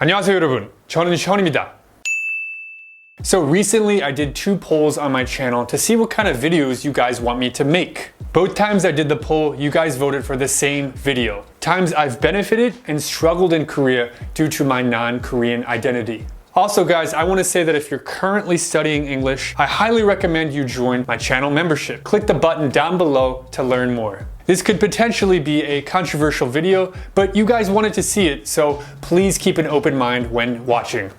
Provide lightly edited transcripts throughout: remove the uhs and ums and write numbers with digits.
안녕하세요 여러분, 저는 션입니다. So recently I did 2 polls on my channel to see what kind of videos you guys want me to make. Both times I did the poll, you guys voted for the same video. Times I've benefited and struggled in Korea due to my non-Korean identity. Also guys, I want to say that if you're currently studying English, I highly recommend you join my channel membership. Click the button down below to learn more. This could potentially be a controversial video, but you guys wanted to see it, so please keep an open mind when watching.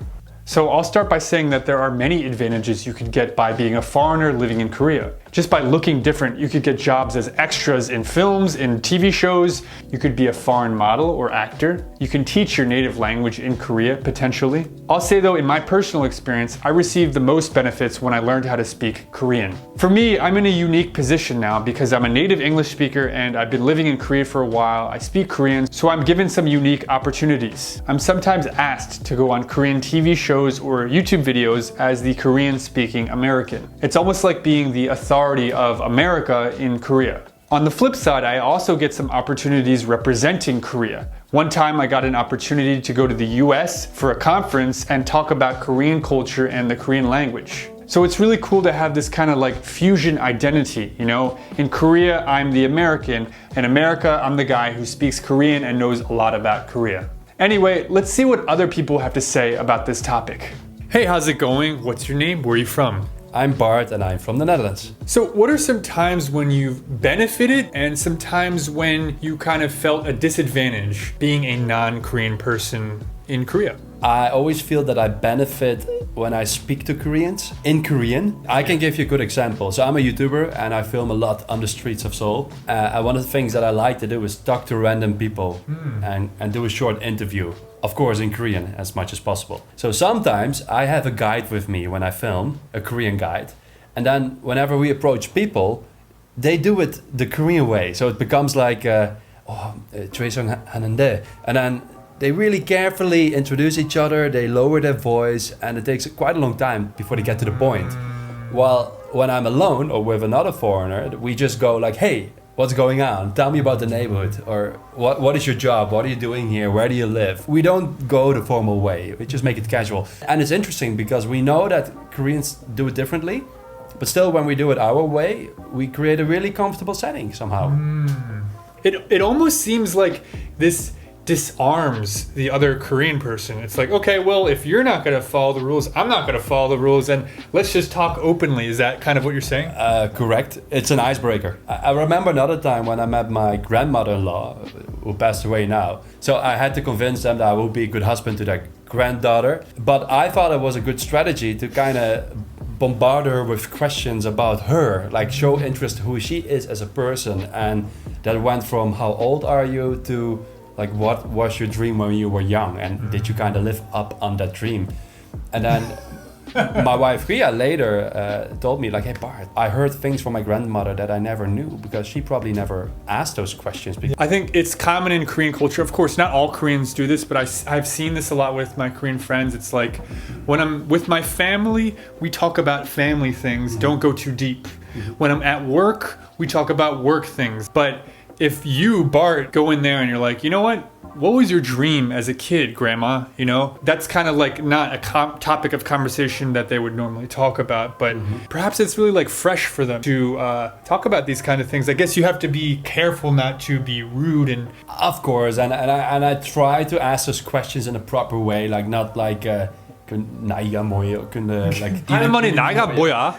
So I'll start by saying that there are many advantages you could get by being a foreigner living in Korea. Just by looking different, you could get jobs as extras in films, in TV shows. You could be a foreign model or actor. You can teach your native language in Korea, potentially. I'll say though, in my personal experience, I received the most benefits when I learned how to speak Korean. For me, I'm in a unique position now because I'm a native English speaker and I've been living in Korea for a while. I speak Korean, so I'm given some unique opportunities. I'm sometimes asked to go on Korean TV shows or YouTube videos as the Korean-speaking American. It's almost like being the authority of America in Korea. On the flip side, I also get some opportunities representing Korea. One time I got an opportunity to go to the US for a conference and talk about Korean culture and the Korean language. So it's really cool to have this kind of like fusion identity, you know? In Korea, I'm the American. In America, I'm the guy who speaks Korean and knows a lot about Korea. Anyway, let's see what other people have to say about this topic. Hey, how's it going? What's your name? Where are you from? I'm Bart and I'm from the Netherlands. So what are some times when you've benefited and some times when you kind of felt a disadvantage being a non-Korean person in Korea? I always feel that I benefit when I speak to Koreans in Korean. I can give you a good example. So I'm a YouTuber and I film a lot on the streets of Seoul. And one of the things that I like to do is talk to random people and do a short interview. Of course in Korean as much as possible. So sometimes I have a guide with me when I film, a Korean guide. And then whenever we approach people, they do it the Korean way. So it becomes like, 조회성 하는데. And then they really carefully introduce each other, they lower their voice, and it takes quite a long time before they get to the point. While when I'm alone or with another foreigner, we just go like, hey, what's going on? Tell me about the neighborhood. Or what is your job? What are you doing here? Where do you live? We don't go the formal way. We just make it casual. And it's interesting because we know that Koreans do it differently, but still when we do it our way, we create a really comfortable setting somehow. It almost seems like this disarms the other Korean person. It's like, okay, well, if you're not going to follow the rules, I'm not going to follow the rules, and let's just talk openly. Is that kind of what you're saying? Correct. It's an icebreaker. I remember another time when I met my grandmother-in-law, who passed away now. So I had to convince them that I would be a good husband to their granddaughter. But I thought it was a good strategy to kind of bombard her with questions about her, like show interest who she is as a person. And that went from how old are you to like what was your dream when you were young, and did you kind of live up on that dream? And then my wife Ria later told me like, hey Bart, I heard things from my grandmother that I never knew, because she probably never asked those questions. I think it's common in Korean culture. Of course, not all Koreans do this, but I've seen this a lot with my Korean friends. It's like when I'm with my family, we talk about family things, don't go too deep. When I'm at work, we talk about work things. But if you, Bart, go in there and you're like, you know what was your dream as a kid, grandma? You know, that's kind of like not a topic of conversation that they would normally talk about, but perhaps it's really like fresh for them to talk about these kind of things. I guess you have to be careful not to be rude and... Of course, and I try to ask those questions in a proper way, like not like... 나이가 뭐예요? 할머니 나이가 뭐야?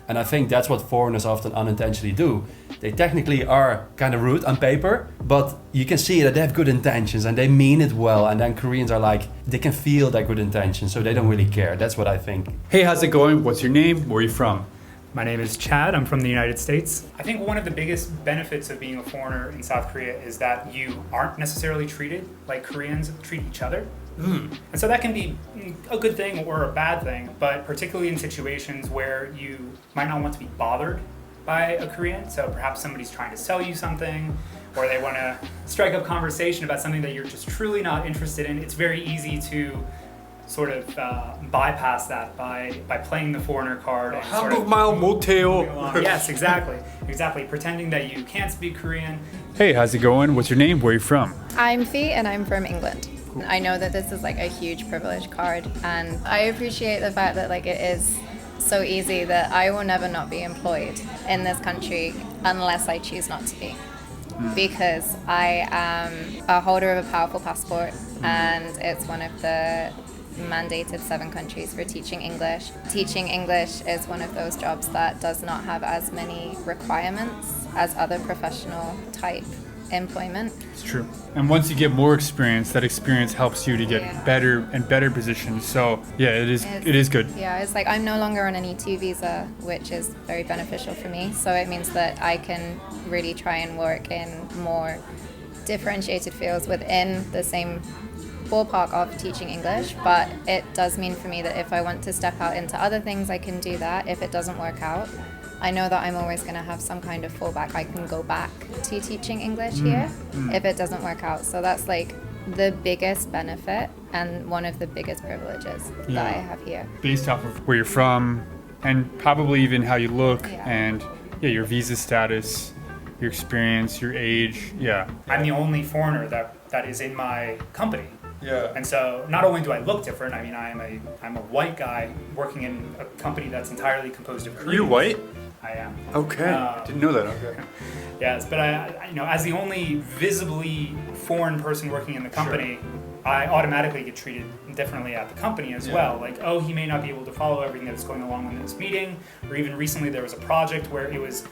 And I think that's what foreigners often unintentionally do. They technically are kind of rude on paper, but you can see that they have good intentions and they mean it well. And then Koreans are like, they can feel their good intentions, so they don't really care. That's what I think. Hey, how's it going? What's your name? Where are you from? My name is Chad. I'm from the United States. I think one of the biggest benefits of being a foreigner in South Korea is that you aren't necessarily treated like Koreans treat each other. And so that can be a good thing or a bad thing, but particularly in situations where you might not want to be bothered by a Korean. So perhaps somebody's trying to sell you something, or they want to strike up conversation about something that you're just truly not interested in. It's very easy to sort of bypass that by playing the foreigner card. And 한국말 못해요. Yes, exactly. Pretending that you can't speak Korean. Hey, how's it going? What's your name? Where are you from? I'm Fee and I'm from England. cool. I know that this is like a huge privilege card, and I appreciate the fact that like it is so easy that I will never not be employed in this country unless I choose not to be. Because I am a holder of a powerful passport, and it's one of the mandated 7 countries for teaching English. Teaching English is one of those jobs that does not have as many requirements as other professional type employment. It's true. And once you get more experience, that experience helps you to get better and better positions. So yeah, it is good. Yeah, it's like I'm no longer on an E2 visa, which is very beneficial for me. So it means that I can really try and work in more differentiated fields within the same ballpark of teaching English. But it does mean for me that if I want to step out into other things, I can do that. If it doesn't work out, I know that I'm always going to have some kind of fallback. I can go back to teaching English here if it doesn't work out. So that's like the biggest benefit and one of the biggest privileges that I have here. Based off of where you're from and probably even how you look and your visa status, your experience, your age. Yeah. I'm the only foreigner that is in my company. Yeah. And so not only do I look different, I mean, I'm a white guy working in a company that's entirely composed of Koreans. You're white? I am. Okay. Didn't know that. Okay. Yes, but I as the only visibly foreign person working in the company, I automatically get treated differently at the company as well. Like, oh, he may not be able to follow everything that's going along in this meeting, or even recently there was a project where it was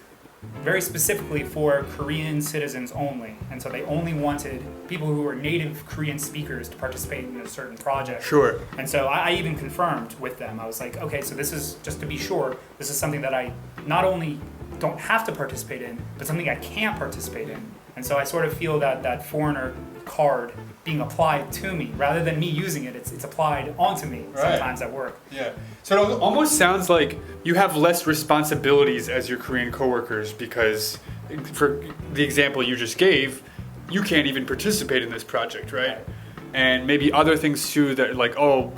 very specifically for Korean citizens only. And so they only wanted people who were native Korean speakers to participate in a certain project. Sure. And so I even confirmed with them. I was like, okay, so this is, just to be sure, this is something that I not only don't have to participate in, but something I can't participate in. And so I sort of feel that foreigner card being applied to me, rather than me using it, it's applied onto me sometimes at work. Yeah. So it almost sounds like you have less responsibilities as your Korean coworkers because, for the example you just gave, you can't even participate in this project, right? And maybe other things too that like, oh,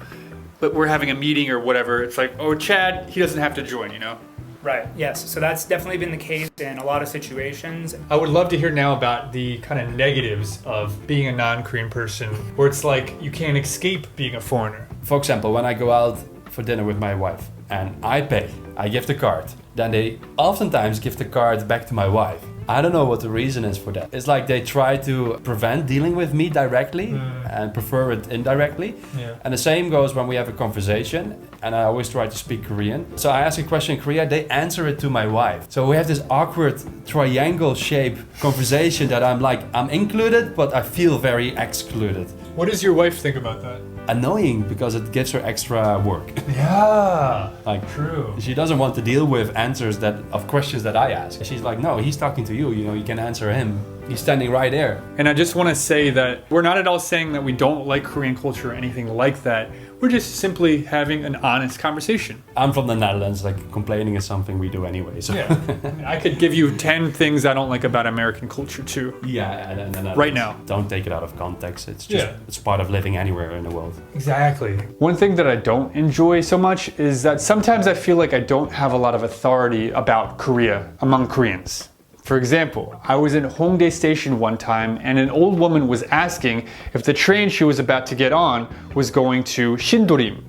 but we're having a meeting or whatever. It's like, oh, Chad, he doesn't have to join, you know? Right, yes. So that's definitely been the case in a lot of situations. I would love to hear now about the kind of negatives of being a non-Korean person, where it's like you can't escape being a foreigner. For example, when I go out for dinner with my wife and I pay, I give the card, then they oftentimes give the card back to my wife. I don't know what the reason is for that. It's like they try to prevent dealing with me directly and prefer it indirectly. Yeah. And the same goes when we have a conversation, and I always try to speak Korean. So I ask a question in Korean, they answer it to my wife. So we have this awkward triangle shaped conversation that I'm included, but I feel very excluded. What does your wife think about that? Annoying, because it gives her extra work. Yeah, Like, true. she doesn't want to deal with answers of questions that I ask. She's like, no, he's talking to you, you can answer him. He's standing right there. And I just want to say that we're not at all saying that we don't like Korean culture or anything like that. We're just simply having an honest conversation. I'm from the Netherlands, like complaining is something we do anyway. So Yeah. I could give you 10 things I don't like about American culture too. yeah, and Right now. Don't take it out of context. It's just it's part of living anywhere in the world. Exactly. One thing that I don't enjoy so much is that sometimes I feel like I don't have a lot of authority about Korea among Koreans. For example, I was in Hongdae Station one time and an old woman was asking if the train she was about to get on was going to Shindorim.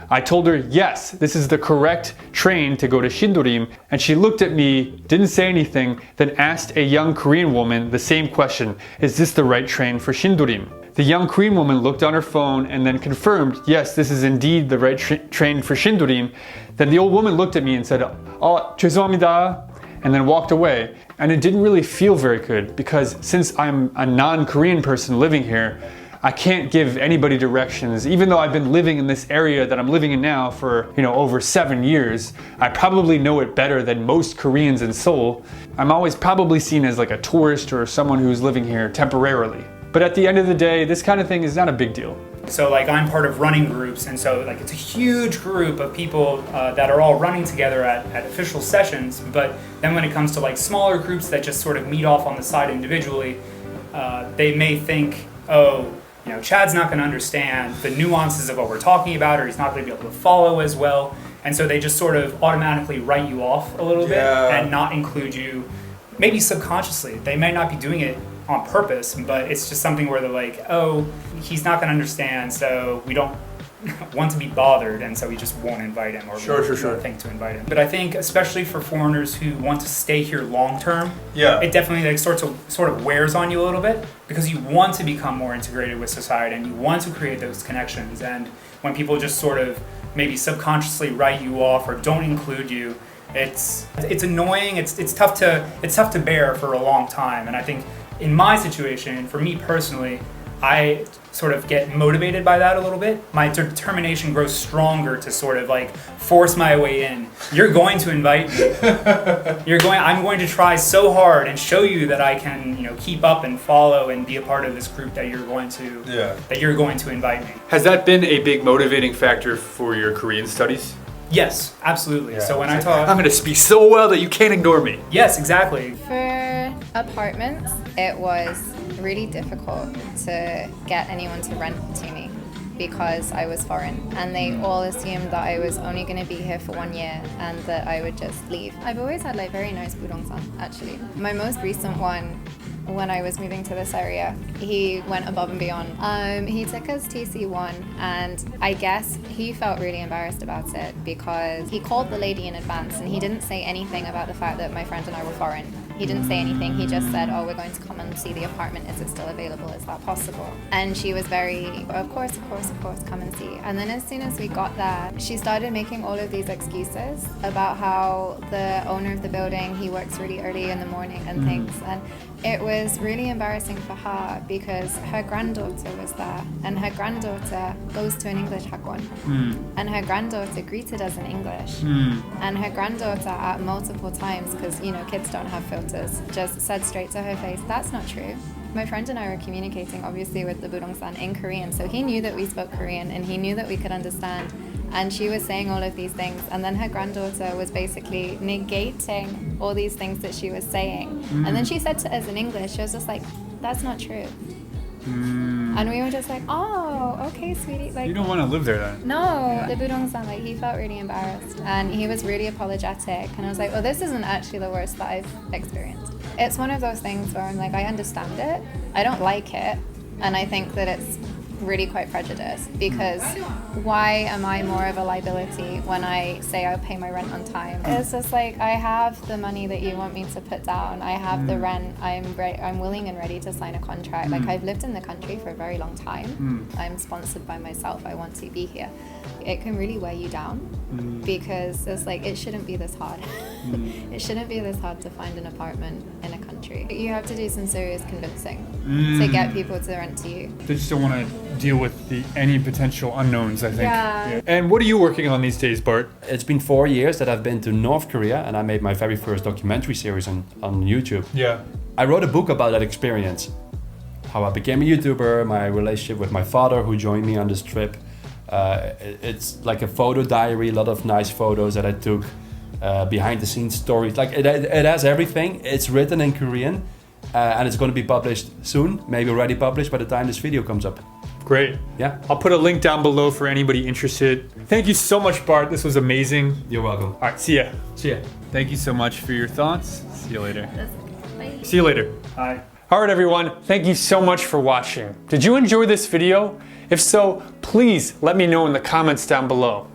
I told her, yes, this is the correct train to go to Shindorim, and she looked at me, didn't say anything, then asked a young Korean woman the same question, is this the right train for Shindorim? The young Korean woman looked on her phone and then confirmed, yes, this is indeed the right train for Shindorim. Then the old woman looked at me and said, 죄송합니다, and then walked away. And it didn't really feel very good because since I'm a non-Korean person living here, I can't give anybody directions. Even though I've been living in this area that I'm living in now for, over 7 years, I probably know it better than most Koreans in Seoul. I'm always probably seen as like a tourist or someone who's living here temporarily. But at the end of the day, this kind of thing is not a big deal. So like I'm part of running groups, and so like it's a huge group of people that are all running together at official sessions. But then when it comes to like smaller groups that just sort of meet off on the side individually, they may think, oh, Chad's not going to understand the nuances of what we're talking about, or he's not going to be able to follow as well. And so they just sort of automatically write you off a little bit and not include you, maybe subconsciously. They may not be doing it on purpose, but it's just something where they're like, oh, he's not going to understand, so we don't want to be bothered, and so we just won't invite him, or we don't think to invite him. But I think especially for foreigners who want to stay here long term, it definitely like sort of wears on you a little bit, because you want to become more integrated with society and you want to create those connections. And when people just sort of maybe subconsciously write you off or don't include you, it's annoying. It's tough to bear for a long time. And I think in my situation, for me personally, I sort of get motivated by that a little bit. My determination grows stronger to sort of like force my way in. You're going to invite me. I'm going to try so hard and show you that I can, keep up and follow and be a part of this group that you're going to invite me. Has that been a big motivating factor for your Korean studies? Yes, absolutely. Yeah. So when I talk, I'm going to speak so well that you can't ignore me. Yes, exactly. For apartments, it was really difficult to get anyone to rent to me because I was foreign, and they all assumed that I was only going to be here for 1 year and that I would just leave. I've always had like very nice budongsan, actually. My most recent one, when I was moving to this area, he went above and beyond. He took us TC1, and I guess he felt really embarrassed about it because he called the lady in advance and he didn't say anything about the fact that my friend and I were foreign. He didn't say anything. He just said, oh, we're going to come and see the apartment. Is it still available? Is that possible? And she was very, of course, come and see. And then as soon as we got there, she started making all of these excuses about how the owner of the building, he works really early in the morning and things. And it was really embarrassing for her because her granddaughter was there, and her granddaughter goes to an English hagwon. And her granddaughter greeted us in English. And her granddaughter at multiple times, because kids don't have filters, just said straight to her face, that's not true. My friend and I were communicating obviously with the budongsan in Korean, so he knew that we spoke Korean and he knew that we could understand. And she was saying all of these things, and then her granddaughter was basically negating all these things that she was saying. And then she said to us in English, she was just like, that's not true. And we were just like, oh, okay, sweetie. Like, You don't want to live there then? no, the budongsan, like, he felt really embarrassed and he was really apologetic. And I was like, well, this isn't actually the worst that I've experienced. It's one of those things where I'm like, I understand it, I don't like it, and I think that it's really quite prejudiced, because why am I more of a liability when I say I'll pay my rent on time? It's just like, I have the money that you want me to put down, I have the rent, I'm willing and ready to sign a contract. Like, I've lived in the country for a very long time, I'm sponsored by myself, I want to be here. It can really wear you down because it's like, it shouldn't be this hard. It shouldn't be this hard to find an apartment in a country. You have to do some serious convincing to get people to rent to you. They just don't want to deal with any potential unknowns, I think. Yeah. And what are you working on these days, Bart? It's been 4 years that I've been to North Korea, and I made my very first documentary series on YouTube. Yeah. I wrote a book about that experience. How I became a YouTuber, my relationship with my father who joined me on this trip. It's like a photo diary, a lot of nice photos that I took, behind the scenes stories. Like it has everything. It's written in Korean, and it's going to be published soon, maybe already published by the time this video comes up. Great. Yeah. I'll put a link down below for anybody interested. Thank you so much, Bart. This was amazing. You're welcome. All right, see ya. See ya. Thank you so much for your thoughts. See you later. Bye. See you later. Hi. All right, everyone. Thank you so much for watching. Did you enjoy this video? If so, please let me know in the comments down below.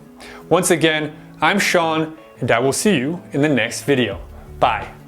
Once again, I'm Sean, and I will see you in the next video. Bye.